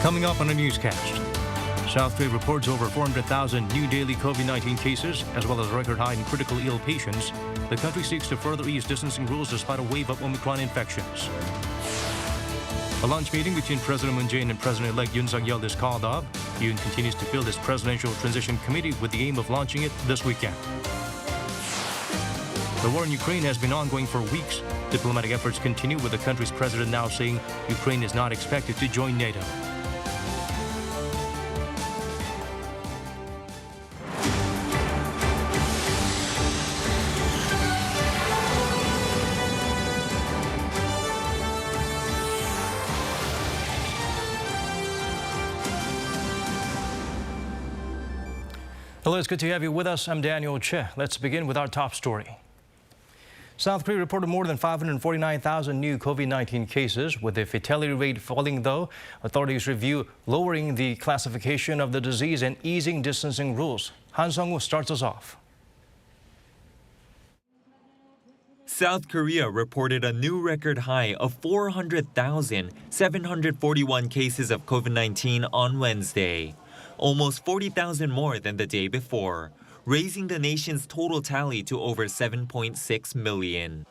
Coming up on a newscast, South Korea reports over 400,000 new daily COVID-19 cases, as well as a record high in critical ill patients. The country seeks to further ease distancing rules despite a wave of Omicron infections. A lunch meeting between President Moon Jae-in and President-elect Yoon Suk-yeol is called off. Yoon continues to build his presidential transition committee with the aim of launching it this weekend. The war in Ukraine has been ongoing for weeks. Diplomatic efforts continue, with the country's president now saying Ukraine is not expected to join NATO. Hello, it's good to have you with us. I'm Daniel Che. Let's begin with our top story. South Korea reported more than 549,000 new COVID-19 cases, with the fatality rate falling, though. Authorities review lowering the classification of the disease and easing distancing rules. Han Sung-woo starts us off. South Korea reported a new record high of 400,741 cases of COVID-19 on Wednesday, almost 40,000 more than the day before, raising the nation's total tally to over 7.6 million.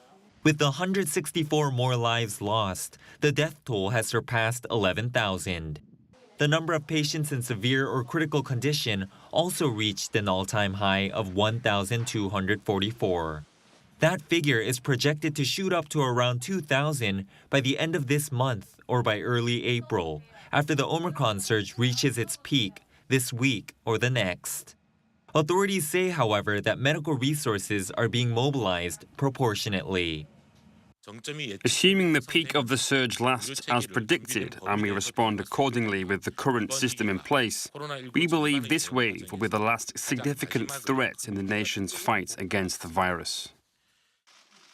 With 164 more lives lost, the death toll has surpassed 11,000. The number of patients in severe or critical condition also reached an all-time high of 1,244. That figure is projected to shoot up to around 2,000 by the end of this month or by early April, after the Omicron surge reaches its peak this week or the next. Authorities say, however, that medical resources are being mobilized proportionately. Assuming the peak of the surge lasts as predicted and we respond accordingly with the current system in place, we believe this wave will be the last significant threat in the nation's fight against the virus.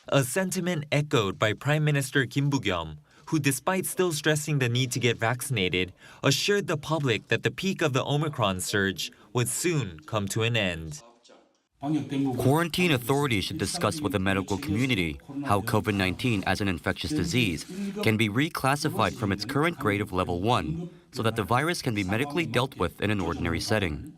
A sentiment echoed by Prime Minister Kim Boo-kyum, who, despite still stressing the need to get vaccinated, assured the public that the peak of the Omicron surge would soon come to an end. Quarantine authorities should discuss with the medical community how COVID-19 as an infectious disease can be reclassified from its current grade of level 1 so that the virus can be medically dealt with in an ordinary setting.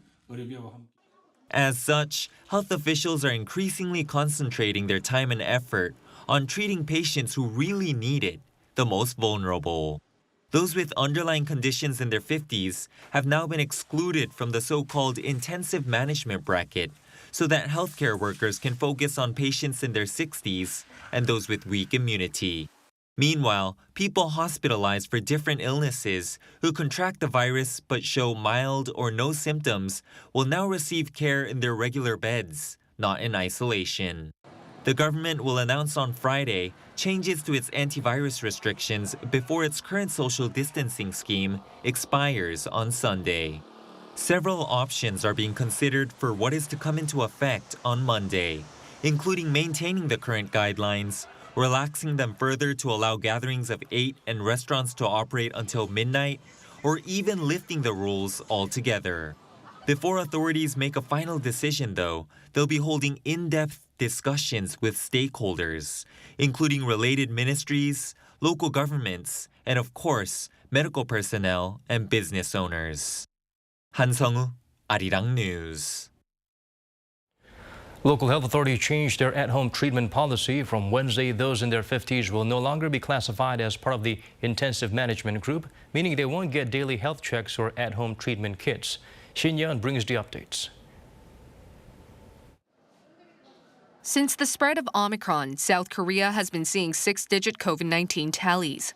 As such, health officials are increasingly concentrating their time and effort on treating patients who really need it, the most vulnerable. Those with underlying conditions in their 50s have now been excluded from the so-called intensive management bracket so that healthcare workers can focus on patients in their 60s and those with weak immunity. Meanwhile, people hospitalized for different illnesses who contract the virus but show mild or no symptoms will now receive care in their regular beds, not in isolation. The government will announce on Friday changes to its antivirus restrictions before its current social distancing scheme expires on Sunday. Several options are being considered for what is to come into effect on Monday, including maintaining the current guidelines, relaxing them further to allow gatherings of 8 and restaurants to operate until midnight, or even lifting the rules altogether. Before authorities make a final decision, though, they'll be holding in-depth discussions with stakeholders, including related ministries, local governments, and of course, medical personnel and business owners. Han Sung-woo, Arirang News. Local health authorities changed their at-home treatment policy. From Wednesday, those in their 50s will no longer be classified as part of the intensive management group, meaning they won't get daily health checks or at-home treatment kits. Shin Yeon brings the updates. Since the spread of Omicron, South Korea has been seeing 6-digit COVID-19 tallies.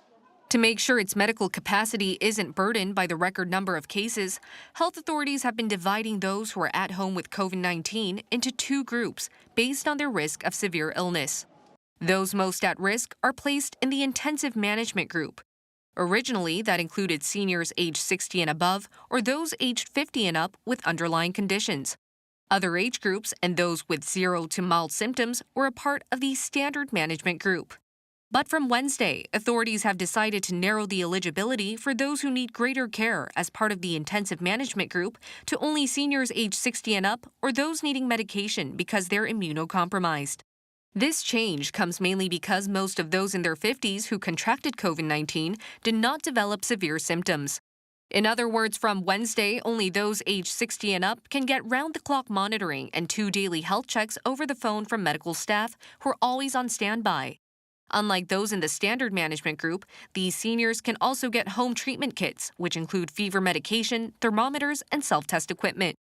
To make sure its medical capacity isn't burdened by the record number of cases, health authorities have been dividing those who are at home with COVID-19 into 2 groups based on their risk of severe illness. Those most at risk are placed in the intensive management group. Originally, that included seniors aged 60 and above or those aged 50 and up with underlying conditions. Other age groups and those with 0 to mild symptoms were a part of the standard management group. But from Wednesday, authorities have decided to narrow the eligibility for those who need greater care as part of the intensive management group to only seniors aged 60 and up or those needing medication because they're immunocompromised. This change comes mainly because most of those in their 50s who contracted COVID-19 did not develop severe symptoms. In other words, from Wednesday, only those aged 60 and up can get round-the-clock monitoring and 2 daily health checks over the phone from medical staff who are always on standby. Unlike those in the standard management group, these seniors can also get home treatment kits, which include fever medication, thermometers, and self-test equipment.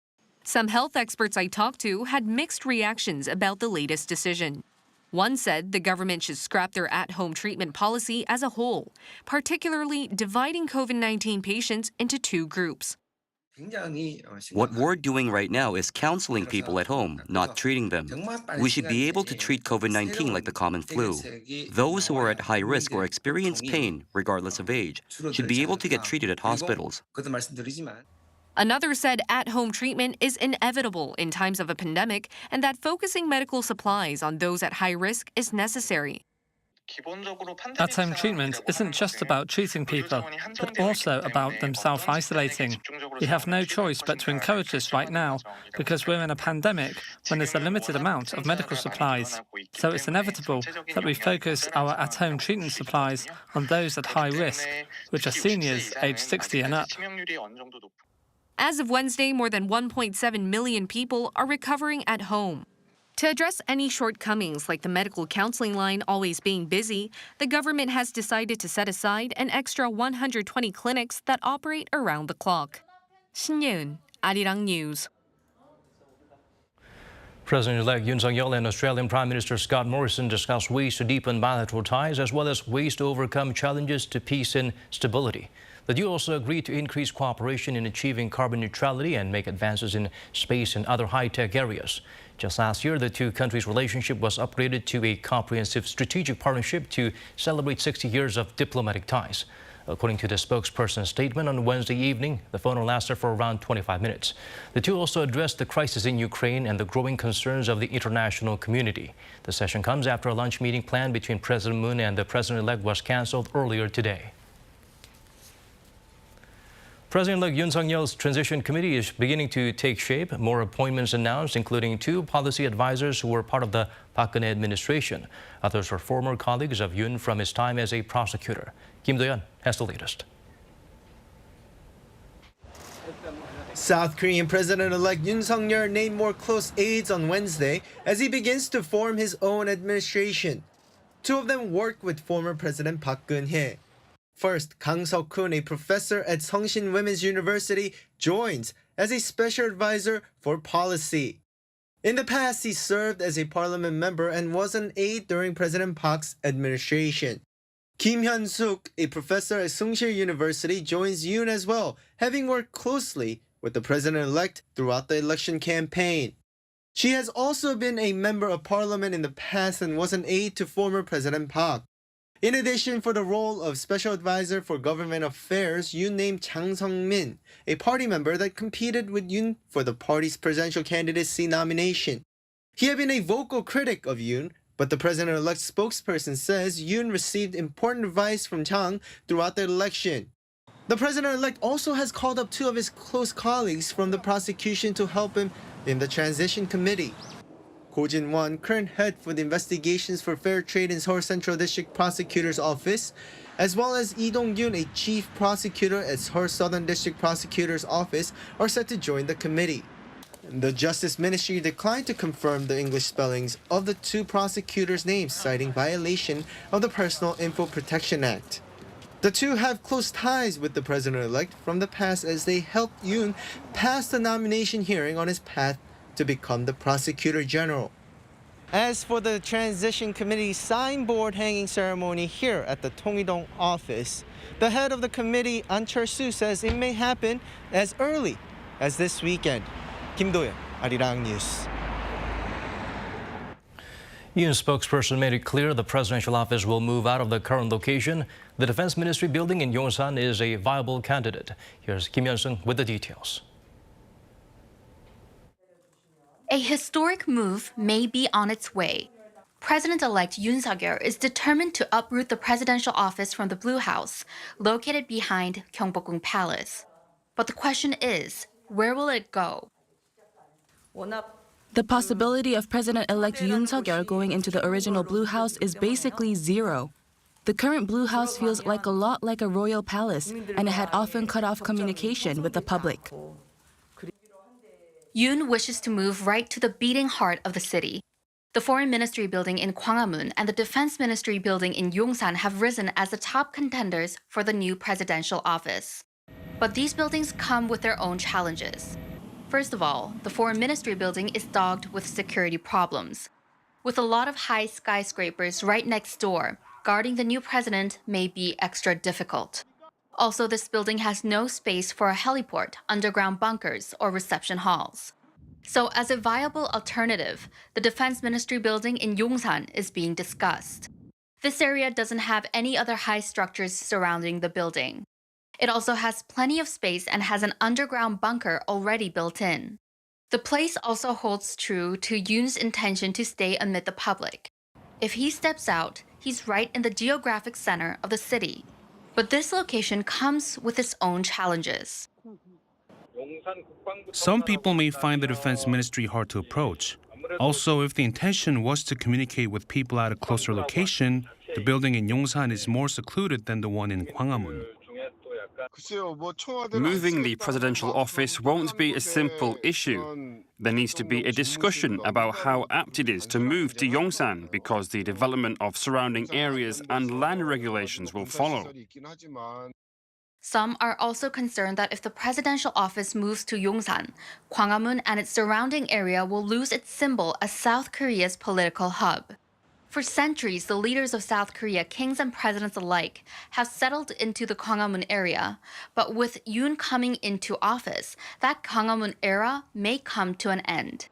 Some health experts I talked to had mixed reactions about the latest decision. One said the government should scrap their at-home treatment policy as a whole, particularly dividing COVID-19 patients into 2 groups. What we're doing right now is counseling people at home, not treating them. We should be able to treat COVID-19 like the common flu. Those who are at high risk or experience pain, regardless of age, should be able to get treated at hospitals. Another said at-home treatment is inevitable in times of a pandemic and that focusing medical supplies on those at high risk is necessary. At-home treatment isn't just about treating people, but also about them self-isolating. We have no choice but to encourage this right now, because we're in a pandemic when there's a limited amount of medical supplies. So it's inevitable that we focus our at-home treatment supplies on those at high risk, which are seniors aged 60 and up. As of Wednesday, more than 1.7 million people are recovering at home. To address any shortcomings like the medical counseling line always being busy, the government has decided to set aside an extra 120 clinics that operate around the clock. 신예은, Arirang News. President-elect Yoon Suk-yeol and Australian Prime Minister Scott Morrison discussed ways to deepen bilateral ties as well as ways to overcome challenges to peace and stability. The duo also agreed to increase cooperation in achieving carbon neutrality and make advances in space and other high-tech areas. Just last year, the two countries' relationship was upgraded to a comprehensive strategic partnership to celebrate 60 years of diplomatic ties. According to the spokesperson's statement on Wednesday evening, the phone lasted for around 25 minutes. The two also addressed the crisis in Ukraine and the growing concerns of the international community. The session comes after a lunch meeting planned between President Moon and the president-elect was canceled earlier today. President-elect Yoon Suk-yeol's transition committee is beginning to take shape. More appointments announced, including 2 policy advisors who were part of the Park Geun-hye administration. Others were former colleagues of Yoon from his time as a prosecutor. Kim Do-yeon has the latest. South Korean President-elect Yoon Suk-yeol named more close aides on Wednesday as he begins to form his own administration. 2 of them worked with former President Park Geun-hye. First, Kang Seok-hoon, a professor at Seongshin Women's University, joins as a special advisor for policy. In the past, he served as a parliament member and was an aide during President Park's administration. Kim Hyun-suk, a professor at Seongshin University, joins Yoon as well, having worked closely with the president-elect throughout the election campaign. She has also been a member of parliament in the past and was an aide to former President Park. In addition, for the role of Special Advisor for Government Affairs, Yoon named Chang Sung-min, a party member that competed with Yoon for the party's presidential candidacy nomination. He had been a vocal critic of Yoon, but the president-elect's spokesperson says Yoon received important advice from Chang throughout the election. The president-elect also has called up 2 of his close colleagues from the prosecution to help him in the transition committee. Ko Jin-won, current head for the investigations for fair trade in Seoul Central District Prosecutor's Office, as well as Lee Dong-gyun, a chief prosecutor at Seoul Southern District Prosecutor's Office, are set to join the committee. The Justice Ministry declined to confirm the English spellings of the 2 prosecutors' names, citing violation of the Personal Info Protection Act. The 2 have close ties with the president-elect from the past as they helped Yoon pass the nomination hearing on his path to become the Prosecutor General. As for the Transition Committee's signboard hanging ceremony here at the Tongidong office, the head of the committee, An Chul-soo, says it may happen as early as this weekend. Kim Do-yeon, Arirang News. Yoon's spokesperson made it clear the presidential office will move out of the current location. The Defense Ministry building in Yongsan is a viable candidate. Here's Kim Hyun-sung with the details. A historic move may be on its way. President-elect Yoon Suk-yeol is determined to uproot the presidential office from the Blue House, located behind Gyeongbokgung Palace. But the question is, where will it go? The possibility of President-elect Yoon Suk-yeol going into the original Blue House is basically zero. The current Blue House feels like a lot like a royal palace, and it had often cut off communication with the public. Yoon wishes to move right to the beating heart of the city. The Foreign Ministry building in Gwanghwamun and the Defense Ministry building in Yongsan have risen as the top contenders for the new presidential office. But these buildings come with their own challenges. First of all, the Foreign Ministry building is dogged with security problems. With a lot of high skyscrapers right next door, guarding the new president may be extra difficult. Also, this building has no space for a heliport, underground bunkers, or reception halls. So as a viable alternative, the Defense Ministry building in Yongsan is being discussed. This area doesn't have any other high structures surrounding the building. It also has plenty of space and has an underground bunker already built in. The place also holds true to Yoon's intention to stay amid the public. If he steps out, he's right in the geographic center of the city. But this location comes with its own challenges. Some people may find the Defense Ministry hard to approach. Also, if the intention was to communicate with people at a closer location, the building in Yongsan is more secluded than the one in Gwanghwamun. Moving the presidential office won't be a simple issue. There needs to be a discussion about how apt it is to move to Yongsan because the development of surrounding areas and land regulations will follow. Some are also concerned that if the presidential office moves to Yongsan, Gwanghwamun and its surrounding area will lose its symbol as South Korea's political hub. For centuries, the leaders of South Korea, kings and presidents alike, have settled into the Gwanghwamun area. But with Yoon coming into office, that Gwanghwamun era may come to an end.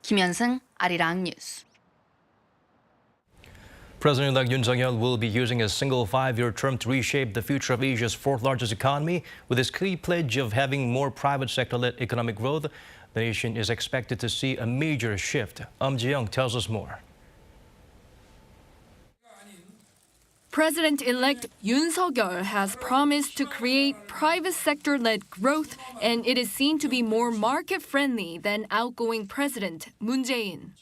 Kim Hyun-sung, Arirang News. President-elect Yoon Suk-yeol will be using a single 5-year term to reshape the future of Asia's fourth-largest economy. With his key pledge of having more private sector-led economic growth, the nation is expected to see a major shift. Ji-young tells us more. President-elect Yoon Suk-yeol has promised to create private sector-led growth, and it is seen to be more market-friendly than outgoing President Moon Jae-in.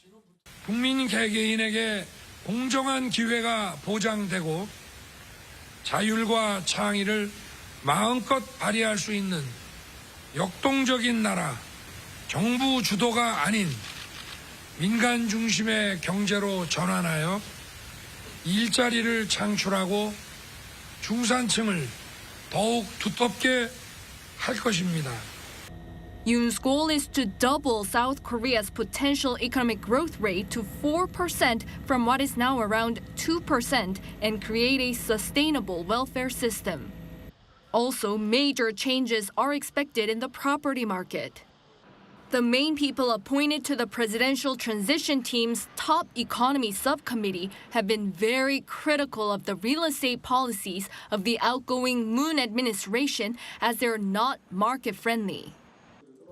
국민 개개인에게 공정한 기회가 보장되고 자율과 창의를 마음껏 발휘할 수 있는 역동적인 나라, 정부 주도가 아닌 민간 중심의 경제로 전환하여 일자리를 창출하고 중산층을 더욱 두텁게 할 것입니다. Yoon's goal is to double South Korea's potential economic growth rate to 4% from what is now around 2% and create a sustainable welfare system. Also, major changes are expected in the property market. The main people appointed to the presidential transition team's top economy subcommittee have been very critical of the real estate policies of the outgoing Moon administration as they're not market-friendly.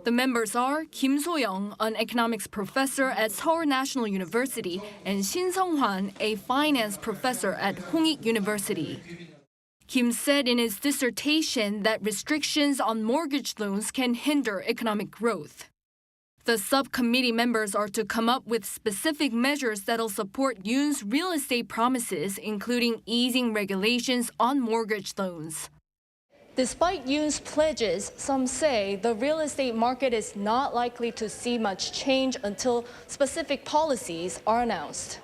The members are Kim So-young, an economics professor at Seoul National University, and Shin Sung-hwan, a finance professor at Hongik University. Kim said in his dissertation that restrictions on mortgage loans can hinder economic growth. The subcommittee members are to come up with specific measures that'll support Yoon's real estate promises, including easing regulations on mortgage loans. Despite Yoon's pledges, some say the real estate market is not likely to see much change until specific policies are announced.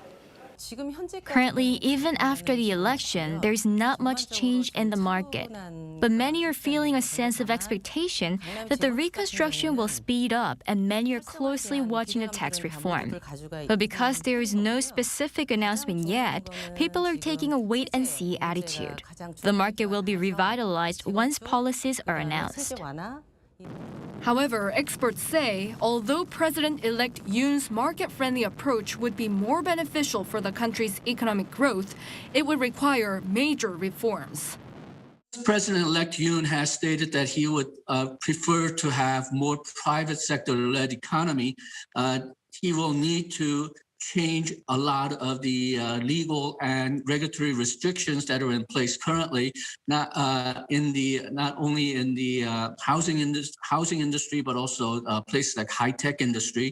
Currently, even after the election, there's not much change in the market. But many are feeling a sense of expectation that the reconstruction will speed up, and many are closely watching the tax reform. But because there is no specific announcement yet, people are taking a wait-and-see attitude. The market will be revitalized once policies are announced. However, experts say, although President-elect Yoon's market-friendly approach would be more beneficial for the country's economic growth, it would require major reforms. President-elect Yoon has stated that he would prefer to have more private sector-led economy. He will need to change a lot of the legal and regulatory restrictions that are in place currently, not only in the housing industry, but also places like high-tech industry.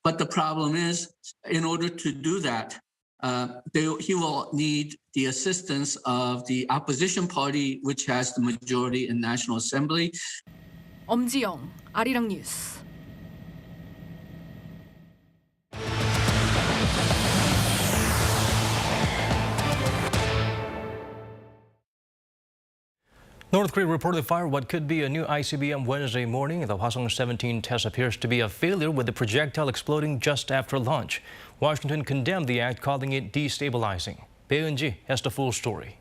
But the problem is, in order to do that, he will need the assistance of the opposition party, which has the majority in National Assembly. 엄지영, 아리랑 뉴스. North Korea reportedly fired what could be a new ICBM Wednesday morning. The Hwasong-17 test appears to be a failure, with the projectile exploding just after launch. Washington condemned the act, calling it destabilizing. Park Geun-hye has the full story.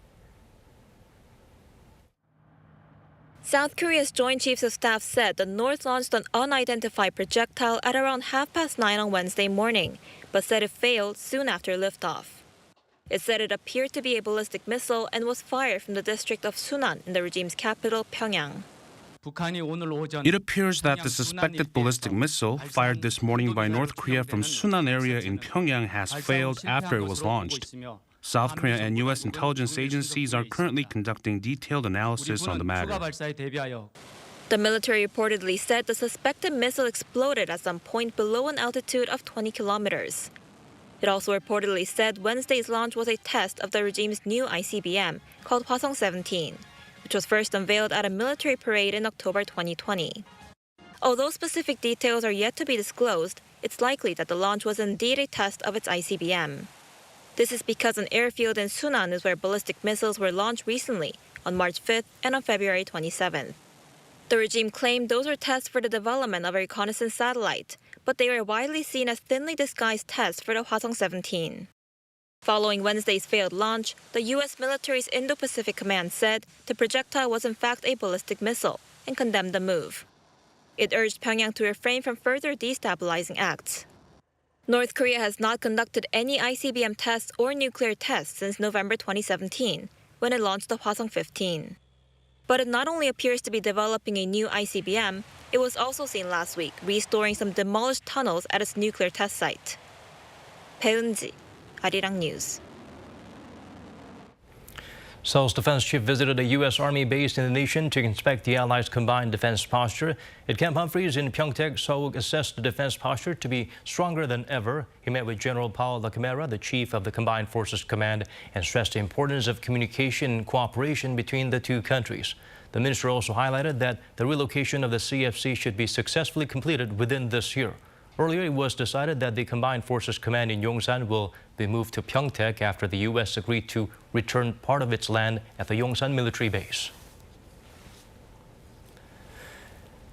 South Korea's Joint Chiefs of Staff said the North launched an unidentified projectile at around 9:30 on Wednesday morning, but said it failed soon after liftoff. It said it appeared to be a ballistic missile and was fired from the district of Sunan in the regime's capital, Pyongyang. It appears that the suspected ballistic missile fired this morning by North Korea from Sunan area in Pyongyang has failed after it was launched. South Korea and U.S. intelligence agencies are currently conducting detailed analysis on the matter. The military reportedly said the suspected missile exploded at some point below an altitude of 20 kilometers. It also reportedly said Wednesday's launch was a test of the regime's new ICBM, called Hwasong-17, which was first unveiled at a military parade in October 2020. Although specific details are yet to be disclosed, it's likely that the launch was indeed a test of its ICBM. This is because an airfield in Sunan is where ballistic missiles were launched recently, on March 5th and on February 27th. The regime claimed those were tests for the development of a reconnaissance satellite, but they were widely seen as thinly disguised tests for the Hwasong-17. Following Wednesday's failed launch, the U.S. military's Indo-Pacific Command said the projectile was in fact a ballistic missile and condemned the move. It urged Pyongyang to refrain from further destabilizing acts. North Korea has not conducted any ICBM tests or nuclear tests since November 2017, when it launched the Hwasong-15. But it not only appears to be developing a new ICBM, it was also seen last week restoring some demolished tunnels at its nuclear test site. Park Geun-hye, Arirang News. Seoul's defense chief visited a U.S. Army base in the nation to inspect the Allies' combined defense posture. At Camp Humphreys in Pyeongtaek, Seoul assessed the defense posture to be stronger than ever. He met with General Paul Lacamera, the chief of the Combined Forces Command, and stressed the importance of communication and cooperation between the two countries. The minister also highlighted that the relocation of the CFC should be successfully completed within this year. Earlier, it was decided that the Combined Forces Command in Yongsan will be moved to Pyeongtaek after the U.S. agreed to return part of its land at the Yongsan military base.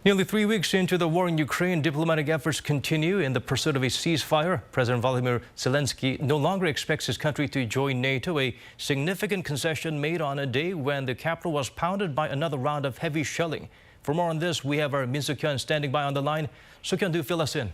Nearly 3 weeks into the war in Ukraine, diplomatic efforts continue in the pursuit of a ceasefire. President Volodymyr Zelenskyy no longer expects his country to join NATO, a significant concession made on a day when the capital was pounded by another round of heavy shelling. For more on this, we have our Yoon Suk-yeol standing by on the line. Suk-yeol, do fill us in.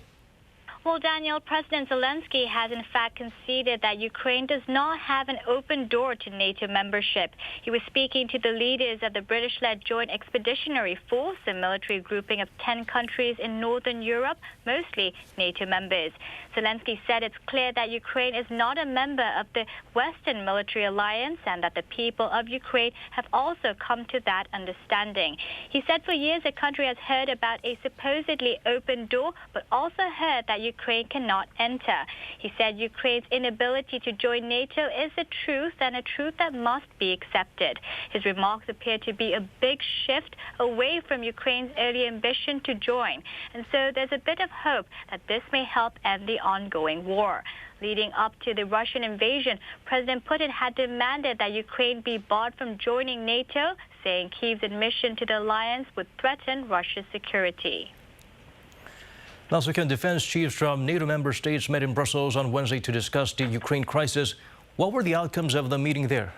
Well, Daniel, President Zelenskyy has in fact conceded that Ukraine does not have an open door to NATO membership. He was speaking to the leaders of the British-led Joint Expeditionary Force, a military grouping of 10 countries in Northern Europe, mostly NATO members. Zelenskyy said it's clear that Ukraine is not a member of the Western military alliance and that the people of Ukraine have also come to that understanding. He said for years the country has heard about a supposedly open door, but also heard that Ukraine cannot enter. He said Ukraine's inability to join NATO is a truth and a truth that must be accepted. His remarks appear to be a big shift away from Ukraine's early ambition to join. And so there's a bit of hope that this may help end the ongoing war. Leading up to the Russian invasion, President Putin had demanded that Ukraine be barred from joining NATO, saying Kyiv's admission to the alliance would threaten Russia's security. Now, defense chiefs from NATO member states met in Brussels on Wednesday to discuss the Ukraine crisis. What were the outcomes of the meeting there?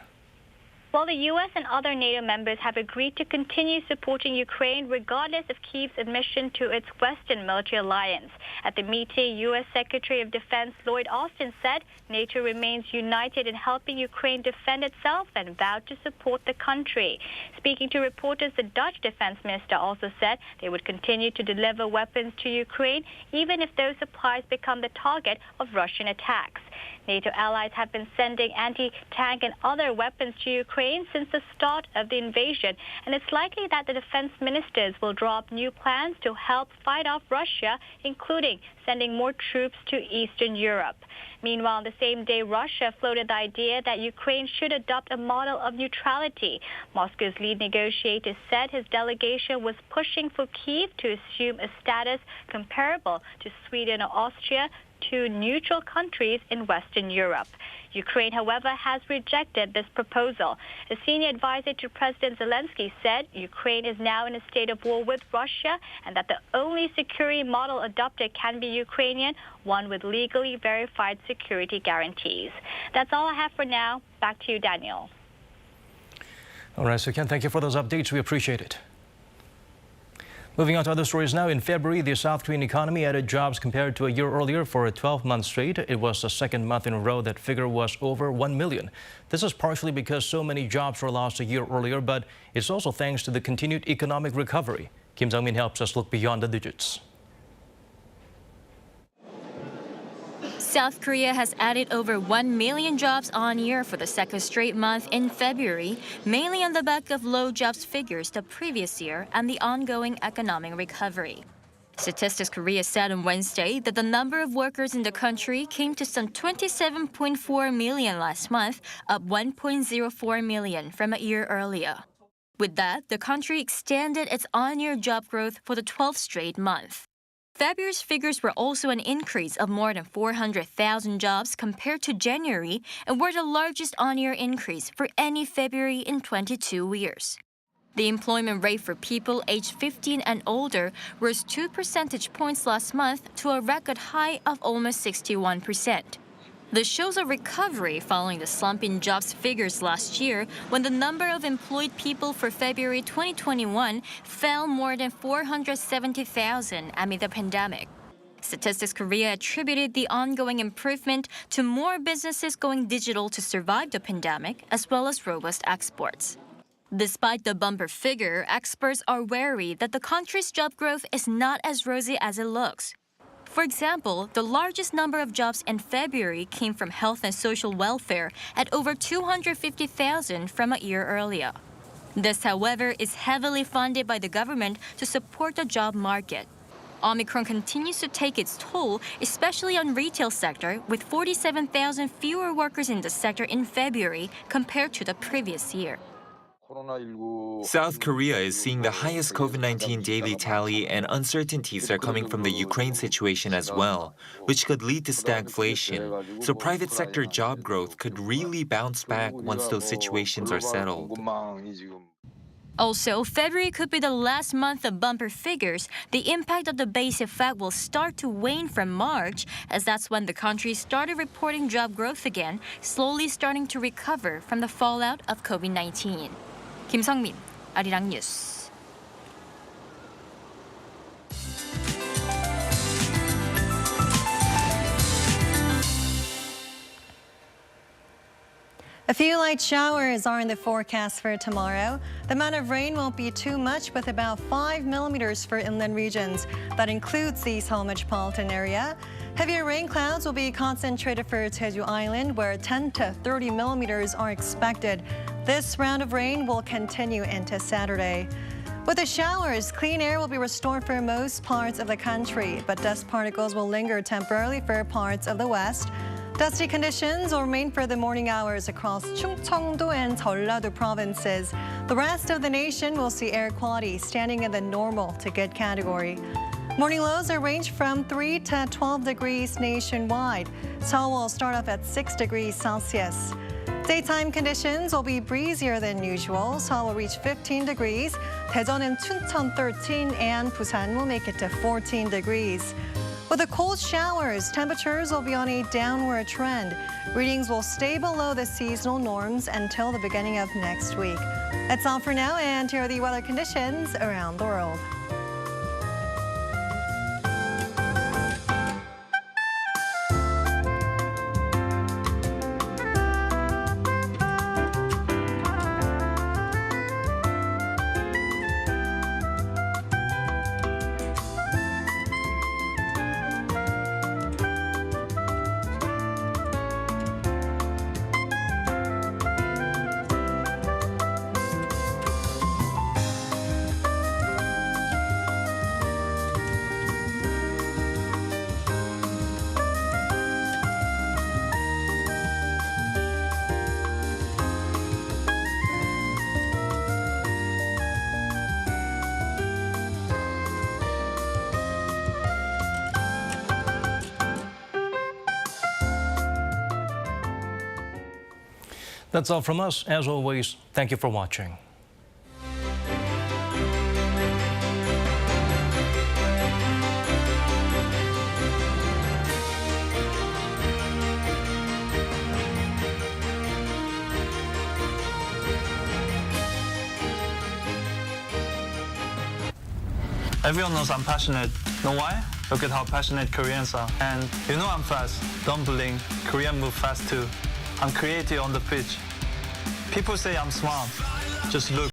Well, the U.S. and other NATO members have agreed to continue supporting Ukraine regardless of Kyiv's admission to its Western military alliance. At the meeting, U.S. Secretary of Defense Lloyd Austin said NATO remains united in helping Ukraine defend itself and vowed to support the country. Speaking to reporters, the Dutch defense minister also said they would continue to deliver weapons to Ukraine even if those supplies become the target of Russian attacks. NATO allies have been sending anti-tank and other weapons to Ukraine since the start of the invasion, and it's likely that the defense ministers will draw up new plans to help fight off Russia, including sending more troops to Eastern Europe. Meanwhile, on the same day, Russia floated the idea that Ukraine should adopt a model of neutrality. Moscow's lead negotiator said his delegation was pushing for Kyiv to assume a status comparable to Sweden or Austria, two neutral countries in Western Europe. Ukraine, however, has rejected this proposal. A senior advisor to President Zelenskyy said Ukraine is now in a state of war with Russia and that the only security model adopted can be Ukrainian, one with legally verified security guarantees. That's all I have for now. Back to you, Daniel. All right, so Ken, thank you for those updates. We appreciate it. Moving on to other stories now. In February, the South Korean economy added jobs compared to a year earlier for a 12-month straight. It was the second month in a row that figure was over 1 million. This is partially because so many jobs were lost a year earlier, but it's also thanks to the continued economic recovery. Kim Jung-min helps us look beyond the digits. South Korea has added over 1 million jobs on year for the second straight month in February, mainly on the back of low jobs figures the previous year and the ongoing economic recovery. Statistics Korea said on Wednesday that the number of workers in the country came to some 27.4 million last month, up 1.04 million from a year earlier. With that, the country extended its on-year job growth for the 12th straight month. February's figures were also an increase of more than 400,000 jobs compared to January and were the largest on-year increase for any February in 22 years. The employment rate for people aged 15 and older rose 2 percentage points last month to a record high of almost 61%. This shows a recovery following the slump in jobs figures last year when the number of employed people for February 2021 fell more than 470,000 amid the pandemic. Statistics Korea attributed the ongoing improvement to more businesses going digital to survive the pandemic, as well as robust exports. Despite the bumper figure, experts are wary that the country's job growth is not as rosy as it looks. For example, the largest number of jobs in February came from health and social welfare at over 250,000 from a year earlier. This, however, is heavily funded by the government to support the job market. Omicron continues to take its toll, especially on retail sector, with 47,000 fewer workers in the sector in February compared to the previous year. South Korea is seeing the highest COVID-19 daily tally, and uncertainties are coming from the Ukraine situation as well, which could lead to stagflation. So private sector job growth could really bounce back once those situations are settled. Also, February could be the last month of bumper figures. The impact of the base effect will start to wane from March, as that's when the country started reporting job growth again, slowly starting to recover from the fallout of COVID-19. Kim Sung-min, Arirang News. A few light showers are in the forecast for tomorrow. The amount of rain won't be too much, with about 5 millimeters for inland regions. That includes the Seoul metropolitan area. Heavier rain clouds will be concentrated for Jeju Island, where 10 to 30 millimeters are expected. This round of rain will continue into Saturday. With the showers, clean air will be restored for most parts of the country, but dust particles will linger temporarily for parts of the west. Dusty conditions will remain for the morning hours across Chungcheongdo and Jeollado provinces. The rest of the nation will see air quality standing in the normal to good category. Morning lows are range from 3 to 12 degrees nationwide. Seoul will start off at 6 degrees Celsius. Daytime conditions will be breezier than usual. Seoul will reach 15 degrees. Daejeon and Chuncheon 13, and Busan will make it to 14 degrees. With the cold showers, temperatures will be on a downward trend. Readings will stay below the seasonal norms until the beginning of next week. That's all for now, and here are the weather conditions around the world. That's all from us. As always, thank you for watching. Everyone knows I'm passionate. Know why? Look at how passionate Koreans are. And you know I'm fast. Don't blink. Koreans move fast too. I'm creative on the pitch. People say I'm smart. Just look.